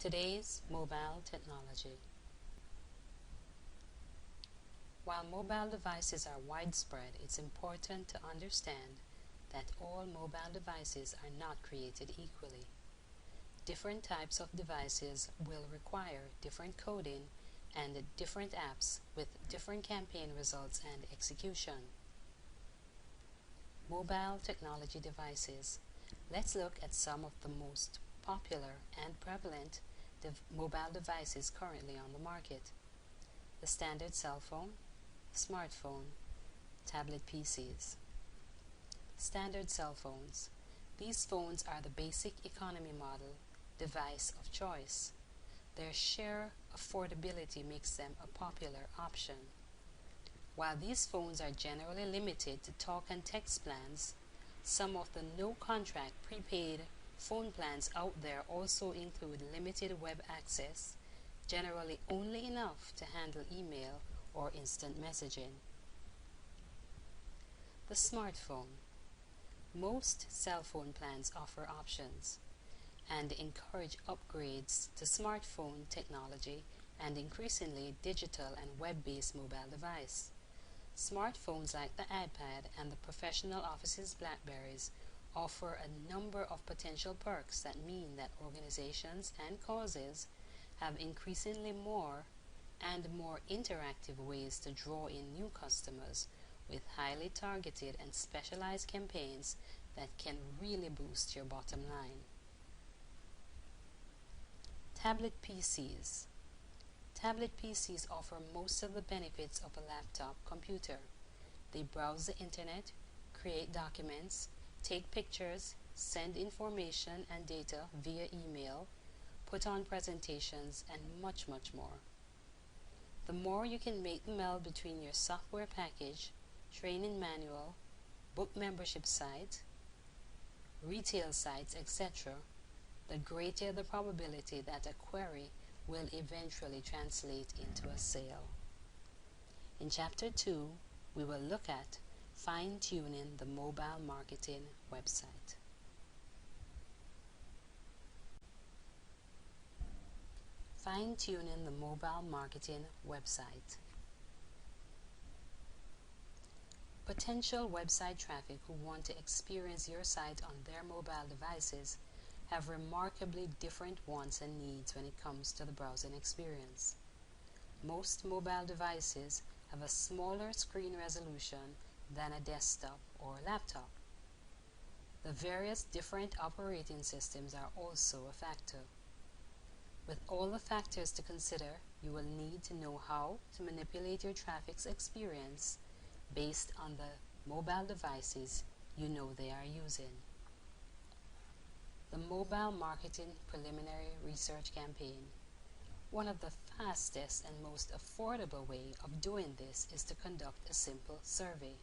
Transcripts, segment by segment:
Today's mobile technology. While mobile devices are widespread, it's important to understand that all mobile devices are not created equally. Different types of devices will require different coding and different apps with different campaign results and execution. Mobile technology devices. Let's look at some of the most popular and prevalent mobile devices currently on the market. The standard cell phone, smartphone, tablet PCs. Standard cell phones. These phones are the basic economy model device of choice. Their sheer affordability makes them a popular option. While these phones are generally limited to talk and text plans, some of the no-contract prepaid phone plans out there also include limited web access, generally only enough to handle email or instant messaging. The smartphone. Most cell phone plans offer options and encourage upgrades to smartphone technology and increasingly digital and web-based mobile device. Smartphones like the iPad and the professional office's Blackberries offer a number of potential perks that mean that organizations and causes have increasingly more and more interactive ways to draw in new customers with highly targeted and specialized campaigns that can really boost your bottom line. Tablet PCs. Tablet PCs offer most of the benefits of a laptop computer. They browse the internet, create documents, take pictures, send information and data via email, put on presentations, and much more. The more you can make the meld between your software package, training manual, book membership site, retail sites, etc., the greater the probability that a query will eventually translate into a sale. In Chapter 2, we will look at fine-tuning the mobile marketing website. Fine-tuning the mobile marketing website. Potential website traffic who want to experience your site on their mobile devices have remarkably different wants and needs when it comes to the browsing experience. Most mobile devices have a smaller screen resolution than a desktop or laptop. The various different operating systems are also a factor. With all the factors to consider, you will need to know how to manipulate your traffic's experience based on the mobile devices you know they are using. The Mobile Marketing Preliminary Research Campaign. One of the fastest and most affordable way of doing this is to conduct a simple survey.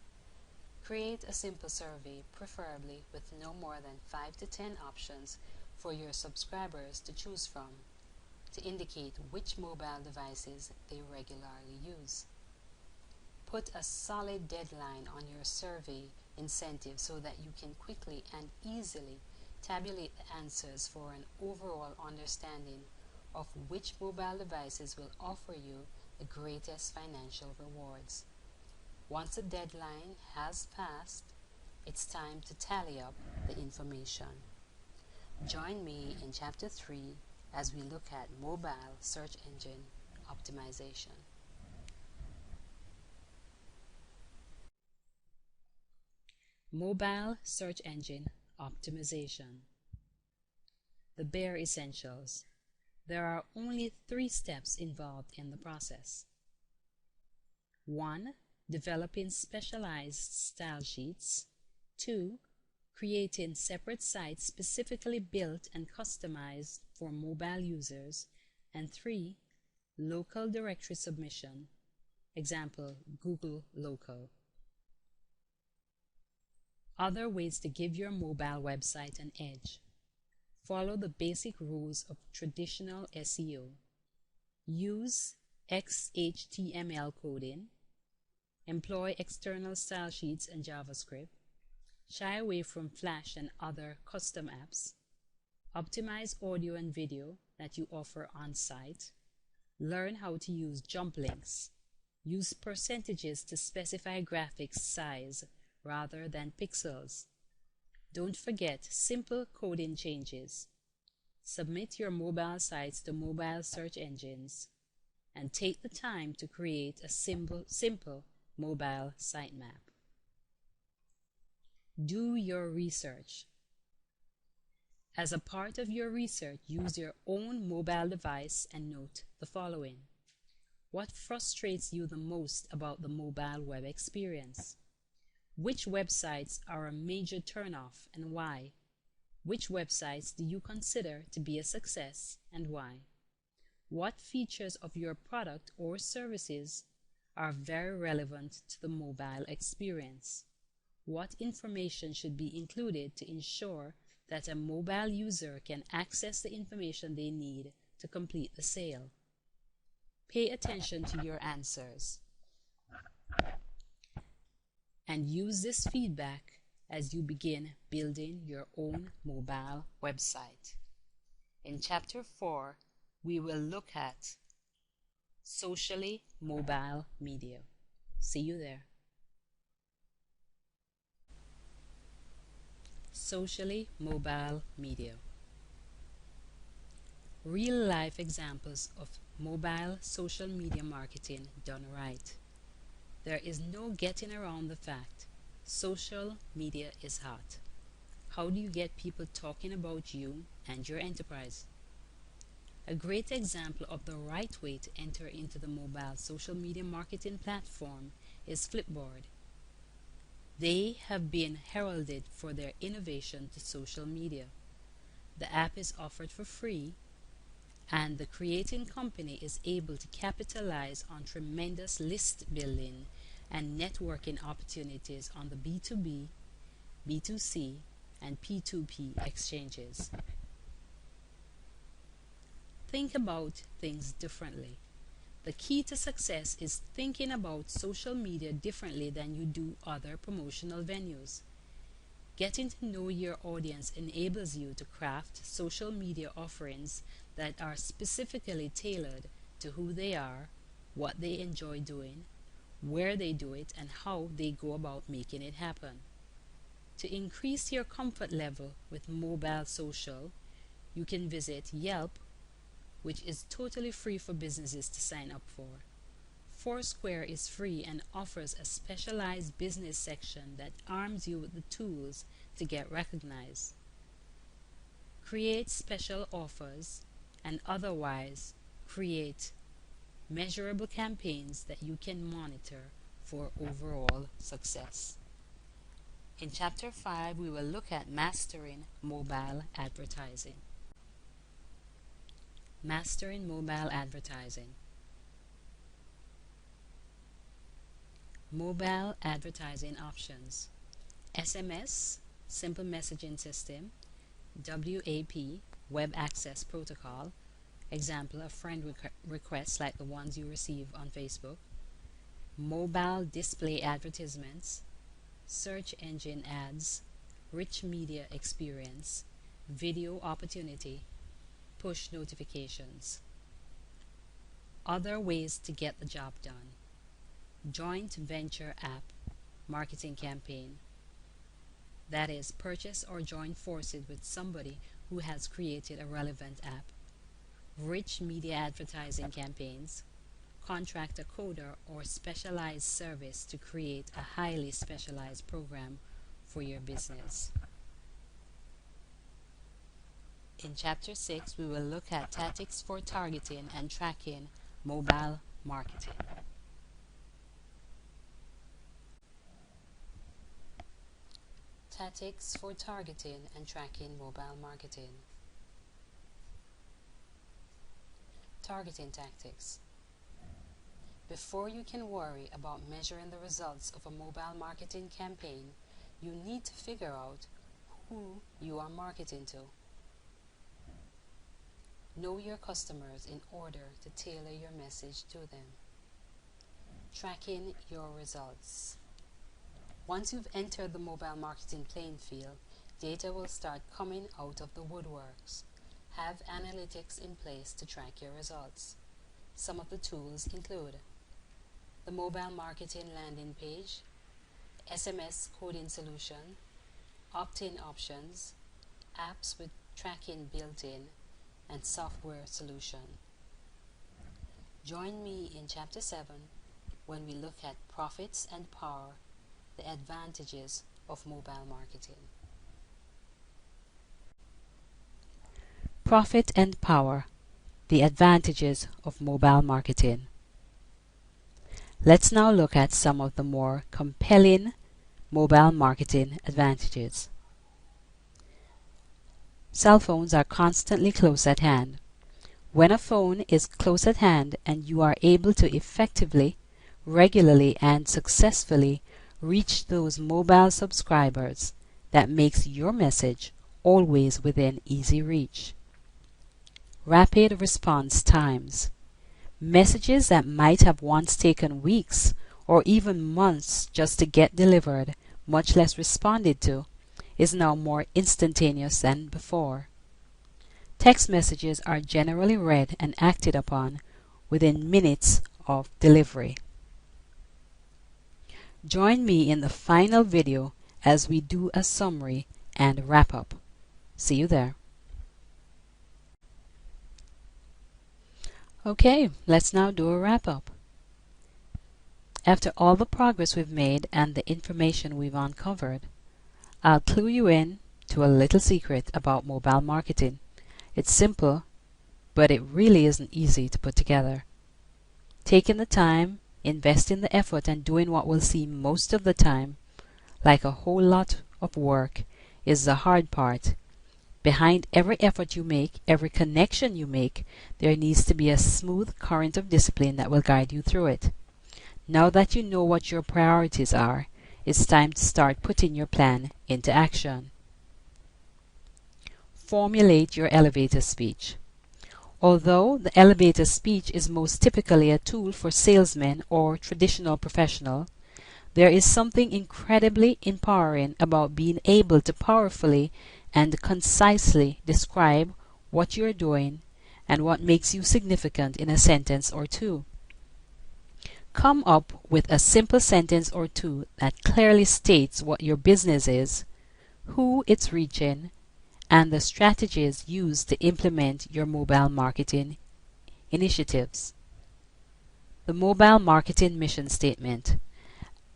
Create a simple survey, preferably with no more than 5 to 10 options for your subscribers to choose from, to indicate which mobile devices they regularly use. Put a solid deadline on your survey incentive so that you can quickly and easily tabulate the answers for an overall understanding of which mobile devices will offer you the greatest financial rewards. Once the deadline has passed, it's time to tally up the information. Join me in Chapter 3 as we look at mobile search engine optimization. Mobile search engine optimization. The bare essentials. There are only 3 steps involved in the process. 1. Developing specialized style sheets. 2. Creating separate sites specifically built and customized for mobile users. And 3. Local directory submission. Example, Google Local. Other ways to give your mobile website an edge. Follow the basic rules of traditional SEO. Use XHTML coding. Employ external style sheets and JavaScript. Shy away from Flash and other custom apps. Optimize audio and video that you offer on site. Learn how to use jump links. Use percentages to specify graphics size rather than pixels. Don't forget simple coding changes. Submit your mobile sites to mobile search engines and take the time to create a simple mobile sitemap. Do your research. As a part of your research, use your own mobile device and note the following. What frustrates you the most about the mobile web experience? Which websites are a major turnoff and why? Which websites do you consider to be a success and why? What features of your product or services are very relevant to the mobile experience? What information should be included to ensure that a mobile user can access the information they need to complete the sale? Pay attention to your answers and use this feedback as you begin building your own mobile website. In Chapter 4, we will look at socially mobile media. See you there. Socially mobile media. Real-life examples of mobile social media marketing done right. There is no getting around the fact social media is hot. How do you get people talking about you and your enterprise? A great example of the right way to enter into the mobile social media marketing platform is Flipboard. They have been heralded for their innovation to social media. The app is offered for free, and the creating company is able to capitalize on tremendous list building and networking opportunities on the B2B, B2C, and P2P exchanges. Think about things differently. The key to success is thinking about social media differently than you do other promotional venues. Getting to know your audience enables you to craft social media offerings that are specifically tailored to who they are, what they enjoy doing, where they do it, and how they go about making it happen. To increase your comfort level with mobile social, you can visit Yelp, which is totally free for businesses to sign up for. Foursquare is free and offers a specialized business section that arms you with the tools to get recognized. Create special offers and otherwise create measurable campaigns that you can monitor for overall success. In Chapter 5, we will look at mastering mobile advertising. Mastering mobile advertising. Mobile advertising options. SMS, Simple Messaging System. WAP, Web Access Protocol. Example of friend requests like the ones you receive on Facebook. Mobile display advertisements. Search engine ads. Rich media experience. Video opportunity. Push notifications. Other ways to get the job done. Joint venture app marketing campaign. That is, purchase or join forces with somebody who has created a relevant app. Rich media advertising campaigns. Contract a coder or specialized service to create a highly specialized program for your business. In Chapter 6, we will look at tactics for targeting and tracking mobile marketing. Tactics for targeting and tracking mobile marketing. Targeting tactics. Before you can worry about measuring the results of a mobile marketing campaign, you need to figure out who you are marketing to. Know your customers in order to tailor your message to them. Tracking your results. Once you've entered the mobile marketing playing field, data will start coming out of the woodworks. Have analytics in place to track your results. Some of the tools include the mobile marketing landing page, SMS coding solution, opt-in options, apps with tracking built in, and software solution. Join me in Chapter 7 when we look at profits and power, the advantages of mobile marketing. Profit and power, the advantages of mobile marketing. Let's now look at some of the more compelling mobile marketing advantages. Cell phones are constantly close at hand. When a phone is close at hand and you are able to effectively, regularly, and successfully reach those mobile subscribers, that makes your message always within easy reach. Rapid response times. Messages that might have once taken weeks or even months just to get delivered, much less responded to, is now more instantaneous than before. Text messages are generally read and acted upon within minutes of delivery. Join me in the final video as we do a summary and wrap up. See you there. Okay, let's now do a wrap up. After all the progress we've made and the information we've uncovered, I'll clue you in to a little secret about mobile marketing. It's simple, but it really isn't easy to put together. Taking the time, investing the effort, and doing what will seem most of the time like a whole lot of work is the hard part. Behind every effort you make, every connection you make, there needs to be a smooth current of discipline that will guide you through it. Now that you know what your priorities are, it's time to start putting your plan into action. Formulate your elevator speech. Although the elevator speech is most typically a tool for salesmen or traditional professionals, there is something incredibly empowering about being able to powerfully and concisely describe what you're doing and what makes you significant in a sentence or two. Come up with a simple sentence or two that clearly states what your business is, who it's reaching, and the strategies used to implement your mobile marketing initiatives. The mobile marketing mission statement.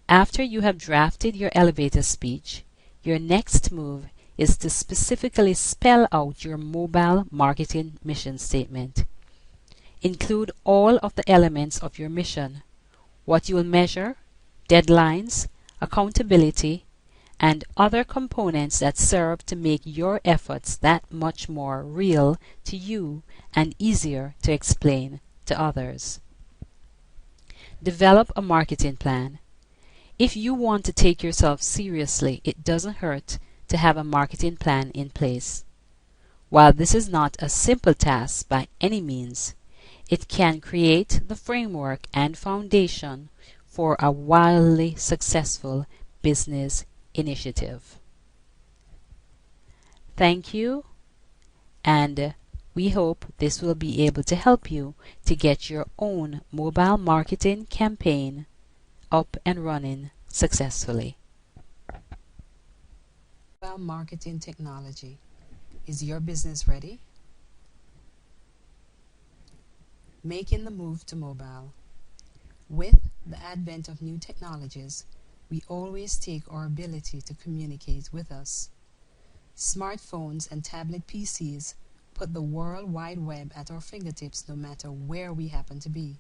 After you have drafted your elevator speech, your next move is to specifically spell out your mobile marketing mission statement. Include all of the elements of your mission, what you will measure, deadlines, accountability, and other components that serve to make your efforts that much more real to you and easier to explain to others. Develop a marketing plan. If you want to take yourself seriously, it doesn't hurt to have a marketing plan in place. While this is not a simple task by any means, it can create the framework and foundation for a wildly successful business initiative. Thank you, and we hope this will be able to help you to get your own mobile marketing campaign up and running successfully. Mobile marketing technology. Is your business ready? Making the move to mobile. With the advent of new technologies, we always take our ability to communicate with us. Smartphones and tablet PCs put the World Wide Web at our fingertips no matter where we happen to be.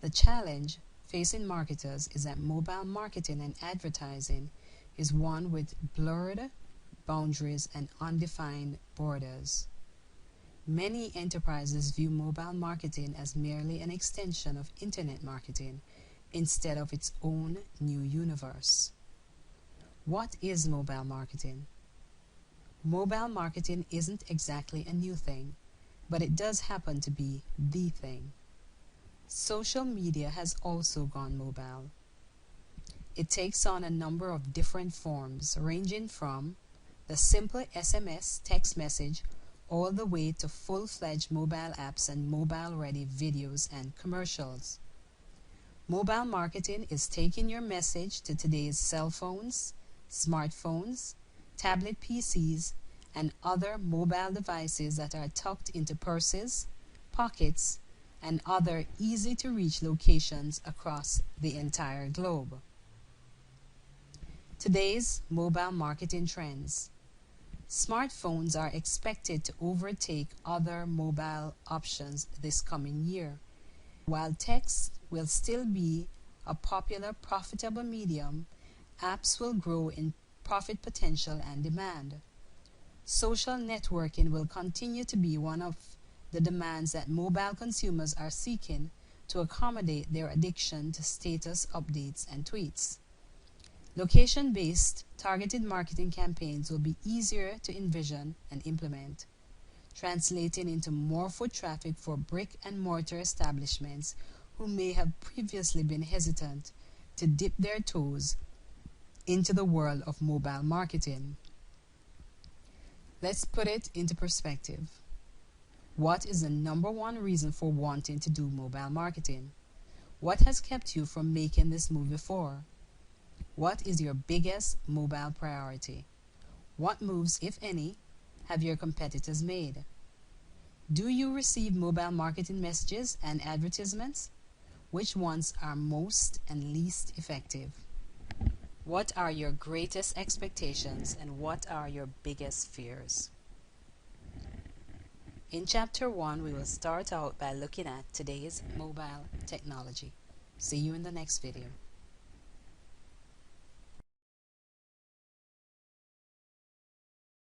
The challenge facing marketers is that mobile marketing and advertising is one with blurred boundaries and undefined borders. Many enterprises view mobile marketing as merely an extension of internet marketing instead of its own new universe. What is mobile marketing? Mobile marketing isn't exactly a new thing, but it does happen to be the thing. Social media has also gone mobile. It takes on a number of different forms, ranging from the simple SMS text message all the way to full-fledged mobile apps and mobile-ready videos and commercials. Mobile marketing is taking your message to today's cell phones, smartphones, tablet PCs, and other mobile devices that are tucked into purses, pockets, and other easy-to-reach locations across the entire globe. Today's mobile marketing trends. Smartphones are expected to overtake other mobile options this coming year. While text will still be a popular, profitable medium, apps will grow in profit potential and demand. Social networking will continue to be one of the demands that mobile consumers are seeking to accommodate their addiction to status updates and tweets. Location-based targeted marketing campaigns will be easier to envision and implement, translating into more foot traffic for brick-and-mortar establishments who may have previously been hesitant to dip their toes into the world of mobile marketing. Let's put it into perspective. What is the number one reason for wanting to do mobile marketing? What has kept you from making this move before? What is your biggest mobile priority? What moves, if any, have your competitors made? Do you receive mobile marketing messages and advertisements? Which ones are most and least effective? What are your greatest expectations and what are your biggest fears? In Chapter 1, we will start out by looking at today's mobile technology. See you in the next video.